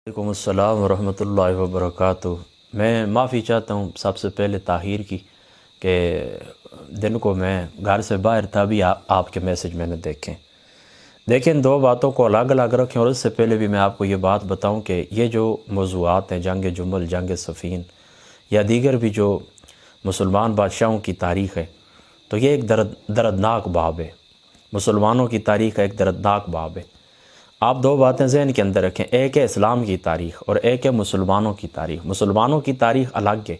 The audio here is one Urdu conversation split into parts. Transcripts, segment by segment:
وعلیکم السلام ورحمۃ اللہ وبرکاتہ۔ میں معافی چاہتا ہوں سب سے پہلے طاہر کی کہ دن کو میں گھر سے باہر تھا، بھی آپ کے میسج میں نے دیکھیں دو باتوں کو الگ الگ رکھیں، اور اس سے پہلے بھی میں آپ کو یہ بات بتاؤں کہ یہ جو موضوعات ہیں جنگ جمل، جنگ صفین یا دیگر بھی جو مسلمان بادشاہوں کی تاریخ ہے، تو یہ ایک دردناک باب ہے۔ مسلمانوں کی تاریخ ایک دردناک باب ہے۔ آپ دو باتیں ذہن کے اندر رکھیں، ایک ہے اسلام کی تاریخ اور ایک ہے مسلمانوں کی تاریخ۔ مسلمانوں کی تاریخ الگ ہے،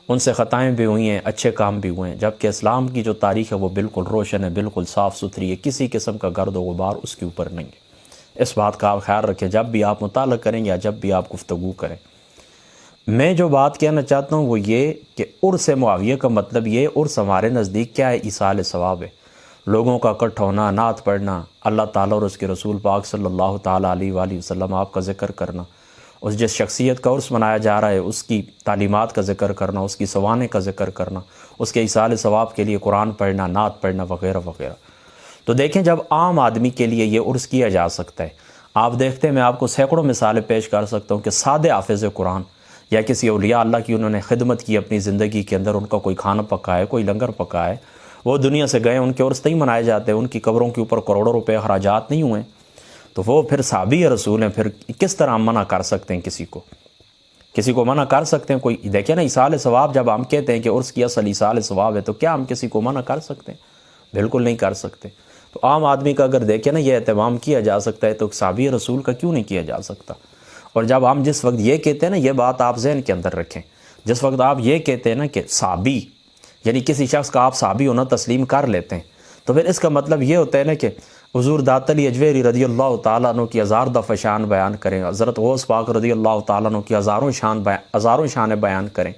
ان سے خطائیں بھی ہوئی ہیں، اچھے کام بھی ہوئے ہیں، جبکہ اسلام کی جو تاریخ ہے وہ بالکل روشن ہے، بالکل صاف ستھری ہے، کسی قسم کا گرد و غبار اس کے اوپر نہیں ہے۔ اس بات کا آپ خیال رکھیں جب بھی آپ مطالعہ کریں یا جب بھی آپ گفتگو کریں۔ میں جو بات کہنا چاہتا ہوں وہ یہ کہ عرس معاویہ کا مطلب یہ، عرس ہمارے نزدیک کیا ہے؟ ایصال ثواب ہے، لوگوں کا اکٹھا ہونا، نعت پڑھنا، اللہ تعالیٰ اور اس کے رسول پاک صلی اللہ تعالیٰ علیہ وآلہ وسلم آپ کا ذکر کرنا، اس جس شخصیت کا عرس منایا جا رہا ہے اس کی تعلیمات کا ذکر کرنا، اس کی سوانح کا ذکر کرنا، اس کے ایصال ثواب کے لیے قرآن پڑھنا، نعت پڑھنا وغیرہ وغیرہ۔ تو دیکھیں جب عام آدمی کے لیے یہ عرس کیا جا سکتا ہے، آپ دیکھتے ہیں میں آپ کو سینکڑوں مثالیں پیش کر سکتا ہوں کہ سادے حافظ قرآن یا کسی اولیاء اللہ کی انہوں نے خدمت کی اپنی زندگی کے اندر، ان کا کوئی کھانا پکا ہے، کوئی لنگر پکا ہے، وہ دنیا سے گئے، ان کے عرس نہیں منائے جاتے، ان کی قبروں کے اوپر کروڑوں روپے خراجات نہیں ہوئے، تو وہ پھر صحابی رسول ہیں، پھر کس طرح ہم منع کر سکتے ہیں؟ کسی کو منع کر سکتے ہیں؟ کوئی دیکھیں نا، ایصال ثواب جب ہم کہتے ہیں کہ عرس کی اصل ایصال ثواب ہے، تو کیا ہم کسی کو منع کر سکتے ہیں؟ بالکل نہیں کر سکتے۔ تو عام آدمی کا اگر دیکھیں نا یہ اہتمام کیا جا سکتا ہے تو صحابی رسول کا کیوں نہیں کیا جا سکتا؟ اور جب ہم جس وقت یہ کہتے ہیں نا، یہ بات آپ ذہن کے اندر رکھیں، جس وقت آپ یہ کہتے ہیں نا کہ صحابی یعنی کسی شخص کا آپ صحابی ہونا تسلیم کر لیتے ہیں، تو پھر اس کا مطلب یہ ہوتا ہے نا کہ حضور دات علی اجویری رضی اللہ تعالیٰ عنہ کی ہزار دفعہ شان بیان کریں، حضرت غوث پاک رضی اللہ تعالیٰ عنہ کی ہزاروں شان بیان کریں،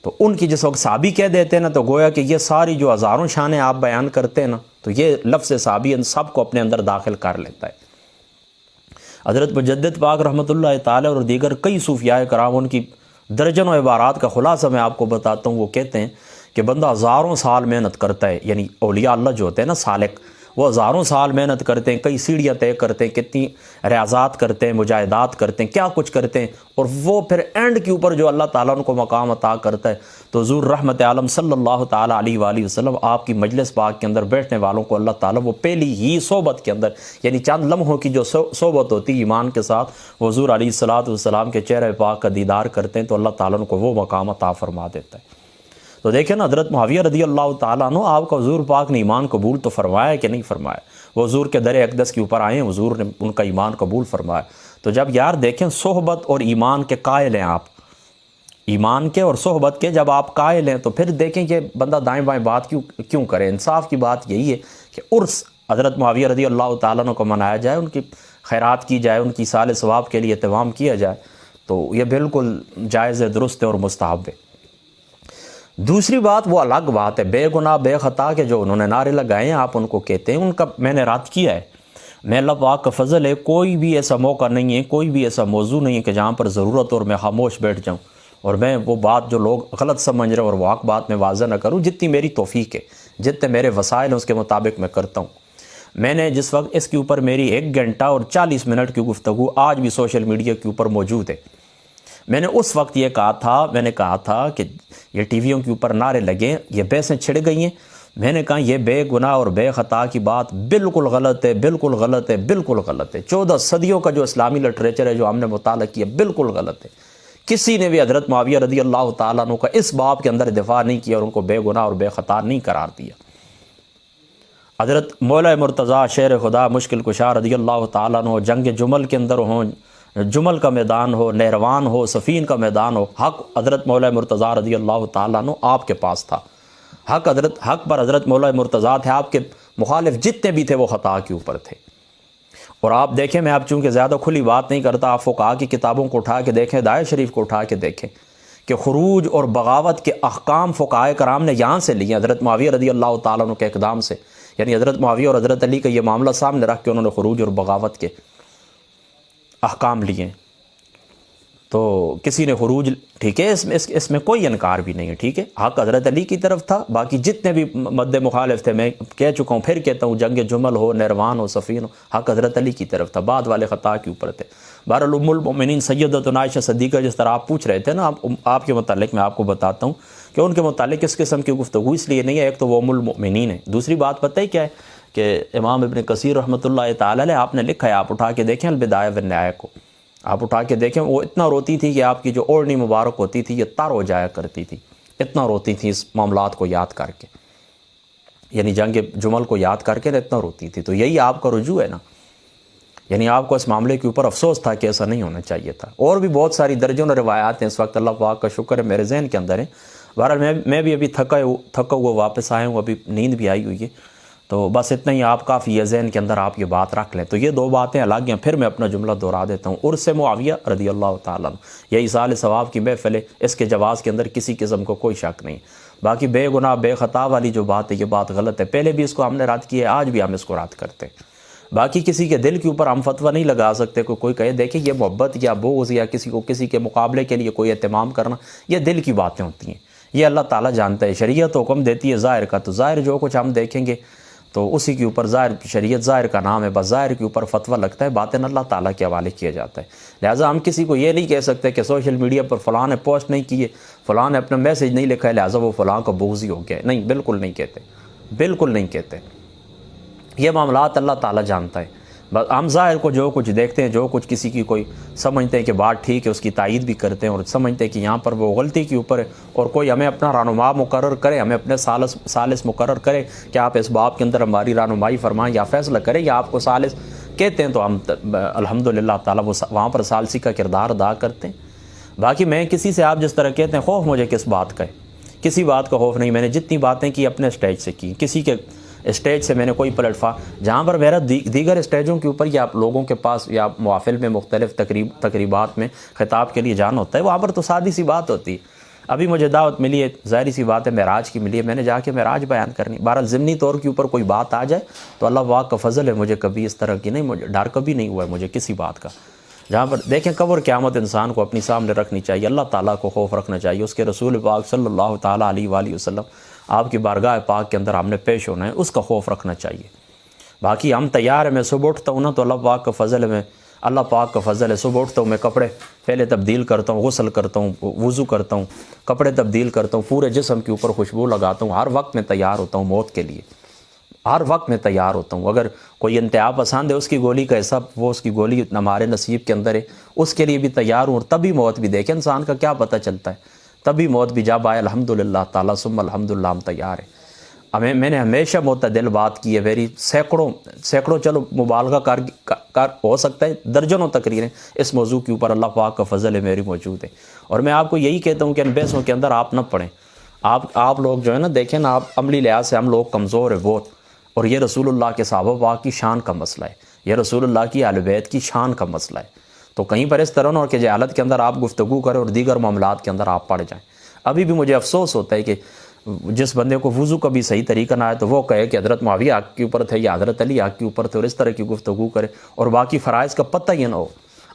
تو ان کی جس وقت صحابی کہہ دیتے ہیں نا، تو گویا کہ یہ ساری جو ہزاروں شانیں آپ بیان کرتے ہیں نا، تو یہ لفظ صحابی ان سب کو اپنے اندر داخل کر لیتا ہے۔ حضرت مجدد پاک رحمۃ اللہ تعالیٰ اور دیگر کئی صوفیاء کرام، ان کی درجنوں عبارات کا خلاصہ میں آپ کو بتاتا ہوں۔ وہ کہتے ہیں کہ بندہ ہزاروں سال محنت کرتا ہے، یعنی اولیاء اللہ جو ہوتے ہیں نا سالک، وہ ہزاروں سال محنت کرتے ہیں، کئی سیڑھیاں طے کرتے ہیں، کتنی ریاضات کرتے ہیں، مجاہدات کرتے ہیں، کیا کچھ کرتے ہیں، اور وہ پھر اینڈ کے اوپر جو اللہ تعالیٰ ان کو مقام عطا کرتا ہے، تو حضور رحمت عالم صلی اللہ تعالیٰ علیہ وآلہ وسلم آپ کی مجلس پاک کے اندر بیٹھنے والوں کو اللہ تعالیٰ وہ پہلی ہی صحبت کے اندر، یعنی چند لمحوں کی جو صحبت ہوتی ہے ایمان کے ساتھ، وہ حضور علیہ الصلوۃ والسلام کے چہرہ پاک کا دیدار کرتے ہیں، تو اللہ تعالیٰ ان کو وہ مقام عطا فرما دیتا ہے۔ تو دیکھیں نا، حضرت معاویہ رضی اللہ تعالیٰ عنہ، آپ کا حضور پاک نے ایمان قبول تو فرمایا کہ نہیں فرمایا؟ وہ حضور کے در اقدس کے اوپر آئے ہیں، حضور نے ان کا ایمان قبول فرمایا۔ تو جب یار دیکھیں صحبت اور ایمان کے قائل ہیں آپ، ایمان کے اور صحبت کے جب آپ قائل ہیں، تو پھر دیکھیں کہ بندہ دائیں بائیں بات کیوں کرے؟ انصاف کی بات یہی ہے کہ عرس حضرت معاویہ رضی اللہ تعالیٰ عنہ کو منایا جائے، ان کی خیرات کی جائے، ان کی ایصال ثواب کے لیے اہتمام کیا جائے، تو یہ بالکل جائز ہے، درست ہے اور مستحب ہے۔ دوسری بات وہ الگ بات ہے، بے گناہ بے خطا کے جو انہوں نے نعرے لگائے ہیں، آپ ان کو کہتے ہیں، ان کا میں نے رد کیا ہے۔ میں اللہ پاک کا فضل ہے، کوئی بھی ایسا موقع نہیں ہے، کوئی بھی ایسا موضوع نہیں ہے کہ جہاں پر ضرورت اور میں خاموش بیٹھ جاؤں اور میں وہ بات جو لوگ غلط سمجھ رہے ہیں اور وہ حق بات میں واضح نہ کروں۔ جتنی میری توفیق ہے، جتنے میرے وسائل ہیں، اس کے مطابق میں کرتا ہوں۔ میں نے جس وقت اس کے اوپر میری 1 گھنٹہ اور 40 منٹ کی گفتگو آج بھی سوشل میڈیا کے اوپر موجود ہے، میں نے اس وقت یہ کہا تھا، میں نے کہا تھا کہ یہ ٹی ویوں کے اوپر نعرے لگیں، یہ بحثیں چھڑ گئی ہیں، میں نے کہا یہ بے گناہ اور بے خطا کی بات بالکل غلط ہے، بالکل غلط ہے، بالکل غلط ہے۔ 14 صدیوں کا جو اسلامی لٹریچر ہے جو ہم نے مطالعہ کیا، بالکل غلط ہے۔ کسی نے بھی حضرت معاویہ رضی اللہ تعالیٰ عنہ کا اس باب کے اندر دفاع نہیں کیا اور ان کو بے گناہ اور بے خطا نہیں قرار دیا۔ حضرت مولا مرتضیٰ شیر خدا مشکل کشا رضی اللہ تعالیٰ عنہ جنگ جمل کے اندر ہوں، جمل کا میدان ہو، نہروان ہو، صفین کا میدان ہو، حق حضرت مولا مرتضیٰ رضی اللہ تعالیٰ عنہ آپ کے پاس تھا، حق پر حضرت مولا مرتضیٰ تھے، آپ کے مخالف جتنے بھی تھے وہ خطا کے اوپر تھے۔ اور آپ دیکھیں، میں آپ چونکہ زیادہ کھلی بات نہیں کرتا، آپ فقہا کی کتابوں کو اٹھا کے دیکھیں، ہدایت شریف کو اٹھا کے دیکھیں کہ خروج اور بغاوت کے احکام فقہاء کرام نے یہاں سے لیے، حضرت معاویہ رضی اللہ تعالیٰ عنہ کے اقدام سے، یعنی حضرت معاویہ اور حضرت علی کا یہ معاملہ سامنے رکھ کے انہوں نے خروج اور بغاوت کے احکام لیے۔ تو کسی نے خروج، ٹھیک ہے، اس میں کوئی انکار بھی نہیں ہے، ٹھیک ہے، حق حضرت علی کی طرف تھا، باقی جتنے بھی مد مخالف تھے، میں کہہ چکا ہوں، پھر کہتا ہوں، جنگ جمل ہو، نیروان ہو، صفین ہو، حق حضرت علی کی طرف تھا، بعد والے خطا کے اوپر تھے۔ بہرحال ام المؤمنین سیدتنا عائشہ صدیقہ جس طرح آپ پوچھ رہے تھے نا، آپ کے متعلق میں آپ کو بتاتا ہوں کہ ان کے متعلق اس قسم کی گفتگو اس لیے نہیں ہے، ایک تو وہ ام المؤمنین ہے، دوسری بات پتہ ہی کیا ہے کہ امام ابن کثیر رحمۃ اللہ تعالی علیہ آپ نے لکھا ہے، آپ اٹھا کے دیکھیں البدایہ والنہایہ کو، آپ اٹھا کے دیکھیں، وہ اتنا روتی تھی کہ آپ کی جو اوڑھنی مبارک ہوتی تھی یہ تر ہو جایا کرتی تھی، اتنا روتی تھی اس معاملات کو یاد کر کے، یعنی جنگ جمل کو یاد کر کے اتنا روتی تھی۔ تو یہی آپ کا رجوع ہے نا، یعنی آپ کو اس معاملے کے اوپر افسوس تھا کہ ایسا نہیں ہونا چاہیے تھا۔ اور بھی بہت ساری درجنوں روایات ہیں، اس وقت اللہ پاک کا شکر ہے میرے ذہن کے اندر ہیں، بہرحال میں بھی ابھی تھکا ہوا واپس آیا ہوں، ابھی نیند بھی آئی ہوئی ہے، تو بس اتنا ہی آپ کافی ہے، ذہن کے اندر آپ یہ بات رکھ لیں۔ تو یہ دو باتیں الگ ہیں، پھر میں اپنا جملہ دہرا دیتا ہوں۔ عرس معاویہ رضی اللہ تعالیٰ عنہ، یہ ایصال ثواب کی محفل ہے، اس کے جواز کے اندر کسی قسم کو کوئی شک نہیں۔ باقی بے گناہ بے خطا والی جو بات ہے یہ بات غلط ہے، پہلے بھی اس کو ہم نے رد کی ہے، آج بھی ہم اس کو رد کرتے ہیں۔ باقی کسی کے دل کے اوپر ہم فتویٰ نہیں لگا سکتے، کوئی کہے دیکھیں یہ محبت یا بغض یا کسی کے مقابلے کے لیے کوئی اہتمام کرنا، یہ دل کی باتیں ہوتی ہیں، یہ اللہ تعالیٰ جانتا ہے۔ شریعت حکم دیتی ہے ظاہر کا، تو ظاہر جو کچھ ہم دیکھیں گے تو اسی کے اوپر ظاہر، شریعت ظاہر کا نام ہے، بس ظاہر کے اوپر فتویٰ لگتا ہے، باطن اللہ تعالیٰ کے حوالے کیا جاتا ہے۔ لہٰذا ہم کسی کو یہ نہیں کہہ سکتے کہ سوشل میڈیا پر فلاں نے پوسٹ نہیں کی ہے، فلاں نے اپنا میسج نہیں لکھا ہے، لہٰذا وہ فلاں کا بغضی ہو گیا ہے، نہیں، بالکل نہیں کہتے، بالکل نہیں کہتے۔ یہ معاملات اللہ تعالیٰ جانتا ہے، بس ہم ظاہر کو جو کچھ دیکھتے ہیں، جو کچھ کسی کی کوئی سمجھتے ہیں کہ بات ٹھیک ہے، اس کی تائید بھی کرتے ہیں، اور سمجھتے ہیں کہ یہاں پر وہ غلطی کے اوپر ہے، اور کوئی ہمیں اپنا رہنما مقرر کرے، ہمیں اپنے ثالث مقرر کرے کہ آپ اس باب کے اندر ہماری رہنمائی فرمائیں یا فیصلہ کریں، یا آپ کو ثالث کہتے ہیں، تو ہم الحمدللہ تعالیٰ وہاں پر ثالثی کا کردار ادا کرتے ہیں۔ باقی میں کسی سے، آپ جس طرح کہتے ہیں، خوف مجھے کس بات کا ہے، کسی بات کا خوف نہیں۔ میں نے جتنی باتیں کی اپنے اسٹیج سے کی، کسی کے اسٹیج سے میں نے کوئی پلیٹ فارم، جہاں پر میرا دیگر اسٹیجوں کے اوپر یا لوگوں کے پاس یا محافل میں مختلف تقریبات میں خطاب کے لیے جانا ہوتا ہے، وہاں پر تو سادی سی بات ہوتی ہے۔ ابھی مجھے دعوت ملی ہے، ظاہری سی بات ہے، معراج کی ملی ہے، میں نے جا کے معراج بیان کرنی۔ بہرحال ضمنی طور کے اوپر کوئی بات آ جائے تو اللہ پاک کا فضل ہے، مجھے کبھی اس طرح کی نہیں، مجھے ڈر کبھی نہیں ہوا ہے مجھے کسی بات کا۔ جہاں پر دیکھیں قبر قیامت انسان کو اپنی سامنے رکھنی چاہیے، اللہ تعالیٰ کو خوف رکھنا چاہیے، اس کے رسول پاک صلی اللہ تعالیٰ علیہ وآلہ وسلم آپ کی بارگاہ پاک کے اندر ہم نے پیش ہونا ہے، اس کا خوف رکھنا چاہیے۔ باقی ہم تیار ہیں، میں صبح اٹھتا ہوں نا تو اللہ پاک کا فضل ہے، میں اللہ پاک کا فضل ہے، صبح اٹھتا ہوں، میں کپڑے پہلے تبدیل کرتا ہوں، غسل کرتا ہوں، وضو کرتا ہوں، کپڑے تبدیل کرتا ہوں، پورے جسم کے اوپر خوشبو لگاتا ہوں، ہر وقت میں تیار ہوتا ہوں موت کے لیے، ہر وقت میں تیار ہوتا ہوں۔ اگر کوئی انتہا پسند ہے، اس کی گولی کا حصہ، وہ اس کی گولی ہمارے نصیب کے اندر ہے، اس کے لیے بھی تیار ہوں، اور تبھی موت بھی دیکھیں، انسان کا کیا پتہ چلتا ہے، تبھی موت بھی جب آئے الحمدللہ تعالیٰ ثم الحمدللہ ہم تیار ہیں۔ میں نے ہمیشہ معتدل بات کی ہے، میری سینکڑوں چلو مبالغہ کر ہو سکتا ہے درجنوں تقریریں اس موضوع کے اوپر اللہ پاک کا فضل ہے میری موجود ہے، اور میں آپ کو یہی کہتا ہوں کہ ان بحثوں کے اندر آپ نہ پڑھیں۔ آپ لوگ جو ہے نا، دیکھیں نا، آپ عملی لحاظ سے ہم لوگ کمزور ہیں بہت، اور یہ رسول اللہ کے صحابہ پاک کی شان کا مسئلہ ہے، یہ رسول اللہ کی اہل بیت کی شان کا مسئلہ ہے، تو کہیں پر اس طرح نہ ہو کہ جہالت کے اندر آپ گفتگو کریں اور دیگر معاملات کے اندر آپ پڑ جائیں۔ ابھی بھی مجھے افسوس ہوتا ہے کہ جس بندے کو وضو کا بھی صحیح طریقہ نہ آئے تو وہ کہے کہ حضرت معاویہ آگ کے اوپر تھے یا حضرت علی آگ کے اوپر تھے، اور اس طرح کی گفتگو کرے اور باقی فرائض کا پتہ ہی نہ ہو۔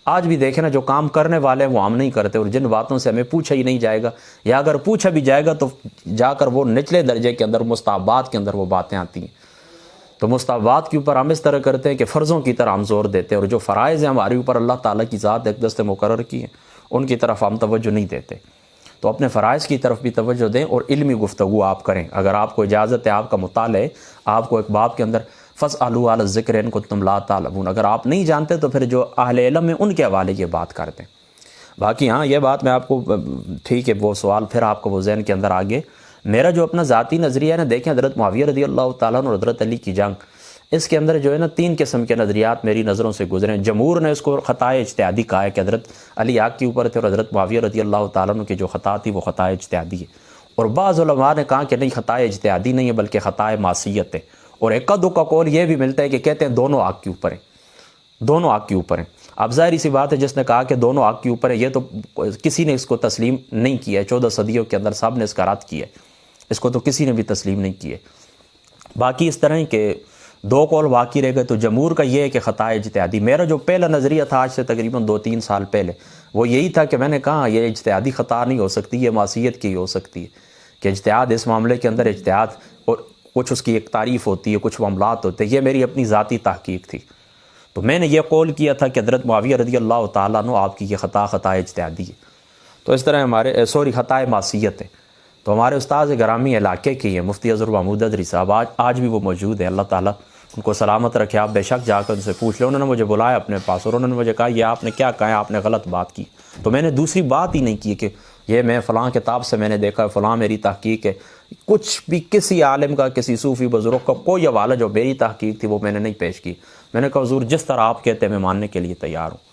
آج بھی دیکھیں نا، جو کام کرنے والے ہیں وہ ہم نہیں کرتے، اور جن باتوں سے ہمیں پوچھا ہی نہیں جائے گا، یا اگر پوچھا بھی جائے گا تو جا کر وہ نچلے درجے کے اندر مستحبات کے اندر وہ باتیں آتی ہیں۔ تو مستحبات کے اوپر ہم اس طرح کرتے ہیں کہ فرضوں کی طرح ہم زور دیتے ہیں، اور جو فرائض ہیں ہمارے اوپر اللہ تعالیٰ کی ذات ایک دست مقرر کی ہیں، ان کی طرف ہم توجہ نہیں دیتے۔ تو اپنے فرائض کی طرف بھی توجہ دیں، اور علمی گفتگو آپ کریں۔ اگر آپ کو اجازت ہے، آپ کا مطالعہ ہے، آپ کو ایک باب کے اندر فاسألوا اہل الذکر ان کنتم لا تعلمون، اگر آپ نہیں جانتے تو پھر جو اہل علم ہیں ان کے حوالے یہ بات کرتے ہیں۔ باقی ہاں، یہ بات میں آپ کو، ٹھیک ہے، وہ سوال پھر آپ کو وہ ذہن کے اندر آگے، میرا جو اپنا ذاتی نظریہ ہے نا، دیکھیں حضرت معاویہ رضی اللہ تعالیٰ عنہ اور حضرت علی کی جنگ، اس کے اندر جو ہے نا 3 قسم کے نظریات میری نظروں سے گزرے ہیں۔ جمہور نے اس کو خطائے اجتہادی کہا ہے کہ حضرت علی آگ کے اوپر تھے، اور حضرت معاویہ رضی اللہ تعالیٰ عنہ کی جو خطا تھی وہ خطائے اجتہادی ہے، اور بعض علماء نے کہا کہ نہیں، خطائے اجتہادی نہیں ہے بلکہ خطائے معصیت ہے، اور ایک دو کا قول یہ بھی ملتا ہے کہ کہتے ہیں دونوں آگ کے اوپر ہیں، دونوں آگ کے اوپر ہیں۔ اب ظاہری سی بات ہے، جس نے کہا کہ دونوں آگ کے اوپر ہے، یہ تو کسی نے اس کو تسلیم نہیں کیا ہے، 14 صدیوں کے اندر سب نے اس کا رد کیا ہے، اس کو تو کسی نے بھی تسلیم نہیں کیا ہے۔ باقی اس طرح کہ 2 قول باقی رہ گئے۔ تو جمہور کا یہ ہے کہ خطا اجتہادی، میرا جو پہلا نظریہ تھا آج سے تقریباً 2-3 سال پہلے، وہ یہی تھا کہ میں نے کہا یہ اجتہادی خطا نہیں ہو سکتی، یہ معصیت کی ہو سکتی ہے، کہ اجتہاد اس معاملے کے اندر اجتہاد اور کچھ اس کی ایک تعریف ہوتی ہے، کچھ معاملات ہوتے ہیں، یہ میری اپنی ذاتی تحقیق تھی۔ تو میں نے یہ قول کیا تھا کہ حضرت معاویہ رضی اللہ تعالیٰ عنہ آپ کی یہ خطا اجتہادی ہے۔ تو اس طرح ہمارے خطا معصیت ہے۔ تو ہمارے استاد گرامی علاقے کے ہیں مفتی اظہر محمود ادری صاحب، آج بھی وہ موجود ہیں، اللہ تعالیٰ ان کو سلامت رکھے، آپ بے شک جا کر ان سے پوچھ لیں۔ انہوں نے مجھے بلایا اپنے پاس اور انہوں نے مجھے کہا یہ آپ نے کیا کہا ہے، آپ نے غلط بات کی۔ تو میں نے دوسری بات ہی نہیں کی کہ یہ میں فلاں کتاب سے میں نے دیکھا، فلاں میری تحقیق ہے، کچھ بھی کسی عالم کا، کسی صوفی بزرگ کا کوئی حوالہ جو میری تحقیق تھی وہ میں نے نہیں پیش کی۔ میں نے کہا حضور جس طرح آپ کہتے ہیں میں ماننے کے لیے تیار ہوں۔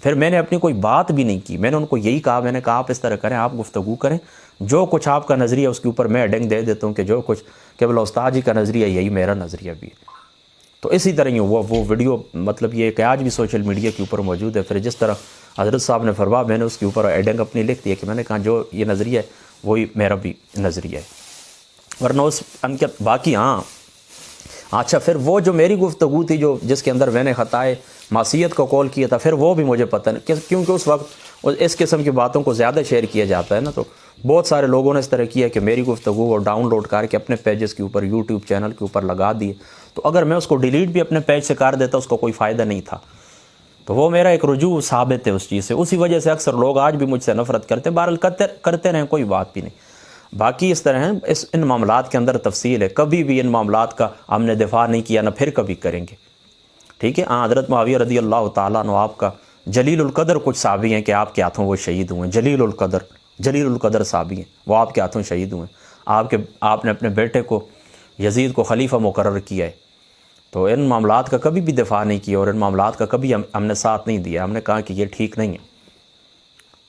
پھر میں نے اپنی کوئی بات بھی نہیں کی، میں نے ان کو یہی کہا، میں نے کہا آپ اس طرح کریں، آپ گفتگو کریں، جو کچھ آپ کا نظریہ اس کے اوپر میں ایڈنگ دے دیتا ہوں کہ جو کچھ کہ بلا استاد جی کا نظریہ یہی میرا نظریہ بھی ہے۔ تو اسی طرح ہی وہ ویڈیو مطلب یہ کہ آج بھی سوشل میڈیا کے اوپر موجود ہے۔ پھر جس طرح حضرت صاحب نے فرمایا میں نے اس کے اوپر ایڈنگ اپنی لکھ دی ہے کہ میں نے کہا جو یہ نظریہ ہے وہی میرا بھی نظریہ ہے، ورنہ اس ان کے باقی ہاں اچھا پھر وہ جو میری گفتگو تھی جو جس کے اندر میں نے خطائے معصیت کو قول کیا تھا، پھر وہ بھی مجھے پتہ نہیں کیونکہ اس وقت اس قسم کی باتوں کو زیادہ شیئر کیا جاتا ہے نا، تو بہت سارے لوگوں نے اس طرح کیا کہ میری گفتگو وہ ڈاؤن لوڈ کر کے اپنے پیجز کے اوپر یوٹیوب چینل کے اوپر لگا دیے۔ تو اگر میں اس کو ڈیلیٹ بھی اپنے پیج سے کر دیتا اس کو کوئی فائدہ نہیں تھا۔ تو وہ میرا ایک رجوع ثابت ہے اس چیز سے، اسی وجہ سے اکثر لوگ آج بھی مجھ سے نفرت کرتے ہیں، بہرحال کرتے رہیں، کوئی بات بھی نہیں۔ باقی اس طرح ہیں، ان معاملات کے اندر تفصیل ہے، کبھی بھی ان معاملات کا ہم نے دفاع نہیں کیا، نہ پھر کبھی کریں گے، ٹھیک ہے۔ حضرت معاویہ رضی اللہ تعالیٰ عنہ آپ کا جلیل القدر کچھ صحابی ہیں کہ آپ کے ہاتھوں وہ شہید ہوئے ہیں، جلیل القدر صحابی ہیں، وہ آپ کے ہاتھوں شہید ہوئے ہیں۔ آپ نے اپنے بیٹے کو یزید کو خلیفہ مقرر کیا ہے، تو ان معاملات کا کبھی بھی دفاع نہیں کیا اور ان معاملات کا کبھی ہم نے ساتھ نہیں دیا، ہم نے کہا کہ یہ ٹھیک نہیں ہے۔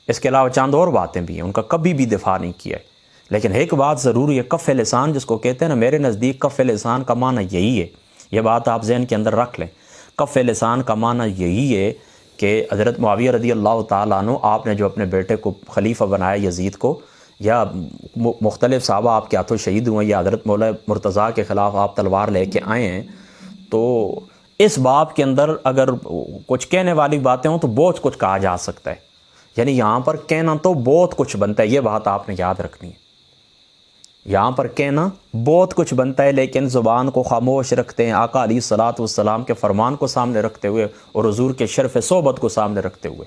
اس کے علاوہ چند اور باتیں بھی ہیں، ان کا کبھی بھی دفاع نہیں کیا ہے۔ لیکن ایک بات ضروری ہے، کف لسان جس کو کہتے ہیں نا، میرے نزدیک کف لسان کا معنی یہی ہے، یہ بات آپ ذہن کے اندر رکھ لیں، کف لسان کا معنی یہی ہے کہ حضرت معاویہ رضی اللہ تعالیٰ عنہ آپ نے جو اپنے بیٹے کو خلیفہ بنایا یزید کو، یا مختلف صحابہ آپ کے ہاتھوں شہید ہوئے، یا حضرت مولا مرتضیٰ کے خلاف آپ تلوار لے کے آئے ہیں، تو اس باب کے اندر اگر کچھ کہنے والی باتیں ہوں تو بہت کچھ کہا جا سکتا ہے، یعنی یہاں پر کہنا تو بہت کچھ بنتا ہے، یہ بات آپ نے یاد رکھنی ہے، یہاں پر کہنا بہت کچھ بنتا ہے، لیکن زبان کو خاموش رکھتے ہیں آقا علیہ الصلوۃ والسلام کے فرمان کو سامنے رکھتے ہوئے اور حضور کے شرف صحبت کو سامنے رکھتے ہوئے،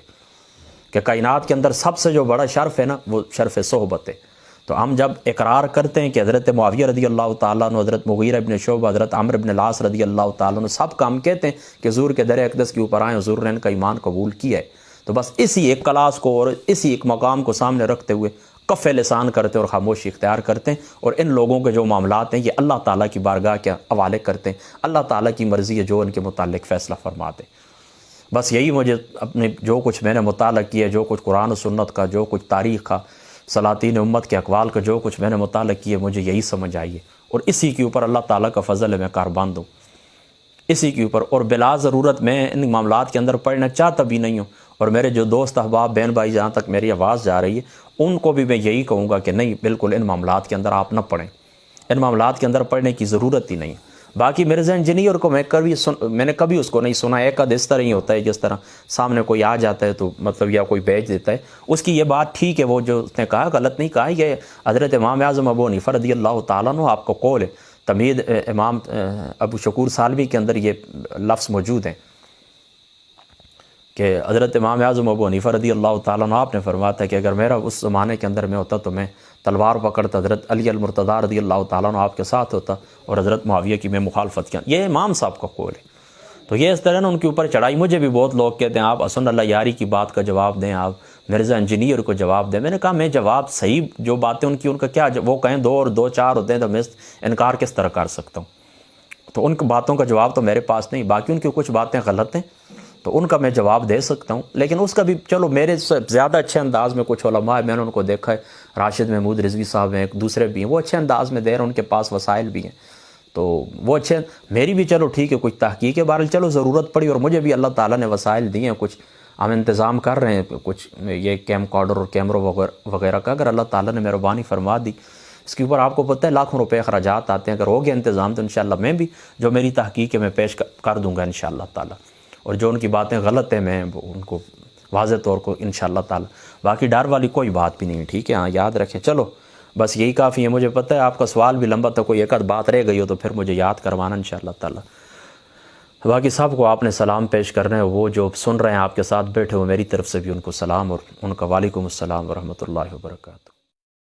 کہ کائنات کے اندر سب سے جو بڑا شرف ہے نا وہ شرف صحبت ہے۔ تو ہم جب اقرار کرتے ہیں کہ حضرت معاویہ رضی اللہ تعالیٰ عنہ، حضرت مغیرہ ابن شعبہ، حضرت عمرو ابن العاص رضی اللہ تعالیٰ عنہ، سب کا ہم کہتے ہیں کہ حضور کے در اقدس کے اوپر آئیں، حضور نے ان کا ایمان قبول کیا ہے، تو بس اسی ایک کلاس کو اور اسی ایک مقام کو سامنے رکھتے ہوئے کف لسان کرتے اور خاموشی اختیار کرتے ہیں، اور ان لوگوں کے جو معاملات ہیں یہ اللہ تعالیٰ کی بارگاہ کے حوالے کرتے ہیں، اللہ تعالیٰ کی مرضی ہے جو ان کے متعلق فیصلہ فرماتے ہیں۔ بس یہی مجھے اپنے جو کچھ میں نے مطالعہ کیا، جو کچھ قرآن و سنت کا، جو کچھ تاریخ کا، سلاطین امت کے اقوال کا جو کچھ میں نے مطالعہ کیا، مجھے یہی سمجھ آئی ہے، اور اسی کے اوپر اللہ تعالیٰ کا فضل ہے میں کاربند ہوں اسی کے اوپر، اور بلا ضرورت میں ان معاملات کے اندر پڑھنا چاہتا بھی نہیں ہوں، اور میرے جو دوست احباب بہن بھائی جہاں تک میری آواز جا رہی ہے ان کو بھی میں یہی کہوں گا کہ نہیں، بالکل ان معاملات کے اندر آپ نہ پڑھیں، ان معاملات کے اندر پڑھنے کی ضرورت ہی نہیں۔ باقی مرزا انجینئر کو میں نے کبھی اس کو نہیں سنا، ایک آدھ اس طرح ہی ہوتا ہے جس طرح سامنے کوئی آ جاتا ہے تو مطلب یا کوئی بیچ دیتا ہے، اس کی یہ بات ٹھیک ہے، وہ جو اس نے کہا غلط نہیں کہا، یہ حضرت امام اعظم ابو حنیفہ رضی اللہ تعالیٰ عنہ آپ کو قول ہے، تمہید امام ابو شکور سالوی کے اندر یہ لفظ موجود ہیں کہ حضرت امام اعظم ابو حنیفہ رضی اللہ تعالیٰ عنہ آپ نے فرمایا تھا کہ اگر میرا اس زمانے کے اندر میں ہوتا تو میں تلوار پکڑتا، حضرت علی المرتضیٰ رضی اللہ تعالیٰ عنہ آپ کے ساتھ ہوتا اور حضرت معاویہ کی میں مخالفت کیا۔ یہ امام صاحب کا قول ہے، تو یہ اس طرح نا ان کے اوپر چڑھائی۔ مجھے بھی بہت لوگ کہتے ہیں آپ حسن اللہ یاری کی بات کا جواب دیں، آپ مرزا انجینئر کو جواب دیں۔ میں نے کہا میں جواب صحیح جو باتیں ان کی، ان کا کیا وہ کہیں 2 اور 2 4 ہوتے ہیں تو میں انکار کس طرح کر سکتا ہوں؟ تو ان باتوں کا جواب تو میرے پاس نہیں، باقی ان کی کچھ باتیں غلط ہیں تو ان کا میں جواب دے سکتا ہوں، لیکن اس کا بھی چلو میرے سے زیادہ اچھے انداز میں کچھ علماء ہیں، میں نے ان کو دیکھا ہے، راشد محمود رضوی صاحب ہیں، دوسرے بھی ہیں، وہ اچھے انداز میں دے رہے ہیں، ان کے پاس وسائل بھی ہیں، تو وہ اچھے، میری بھی چلو ٹھیک ہے کچھ تحقیق ہے، بہرحال چلو ضرورت پڑی اور مجھے بھی اللہ تعالیٰ نے وسائل دیے ہیں، کچھ ہم انتظام کر رہے ہیں، کچھ یہ کیم کارڈر اور کیمروں وغیرہ کا، اگر اللہ تعالیٰ نے مہربانی فرما دی اس کے اوپر آپ کو پتہ ہے لاکھوں روپے اخراجات آتے ہیں. اگر ہو گیا انتظام تو انشاءاللہ میں بھی جو میری تحقیق ہے میں پیش کر دوں گا انشاءاللہ تعالی. اور جو ان کی باتیں غلط ہیں میں ان کو واضح طور کو انشاءاللہ تعالی. باقی ڈر والی کوئی بات بھی نہیں ہے, ٹھیک ہے. ہاں یاد رکھیں. چلو بس یہی کافی ہے. مجھے پتہ ہے آپ کا سوال بھی لمبا تھا, کوئی ایک آدھ بات رہ گئی ہو تو پھر مجھے یاد کروانا انشاءاللہ تعالی. باقی سب کو آپ نے سلام پیش کرنا ہے. وہ جو سن رہے ہیں آپ کے ساتھ بیٹھے ہو میری طرف سے بھی ان کو سلام, اور ان کا وعلیکم السلام ورحمۃ اللہ وبرکاتہ.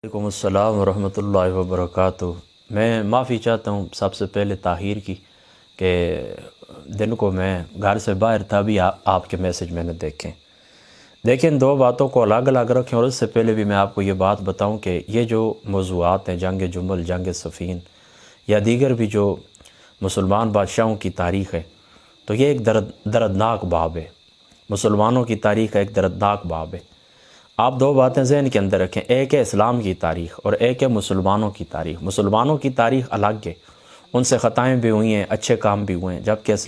وعلیکم السلام ورحمۃ اللہ وبرکاتہ. میں معافی چاہتا ہوں سب سے پہلے طاہر کی کہ دن کو میں گھر سے باہر تھا بھی آپ کے میسج میں نے دیکھیں. دیکھیں دو باتوں کو الگ الگ رکھیں. اور اس سے پہلے بھی میں آپ کو یہ بات بتاؤں کہ یہ جو موضوعات ہیں جنگ جمل, جنگ صفین یا دیگر بھی جو مسلمان بادشاہوں کی تاریخ ہے, تو یہ ایک دردناک باب ہے. مسلمانوں کی تاریخ کا ایک دردناک باب ہے. آپ دو باتیں ذہن کے اندر رکھیں, ایک ہے اسلام کی تاریخ اور ایک ہے مسلمانوں کی تاریخ. مسلمانوں کی تاریخ الگ ہے, ان سے خطائیں بھی ہوئی ہیں, اچھے کام بھی ہوئے ہیں, جبکہ اسلام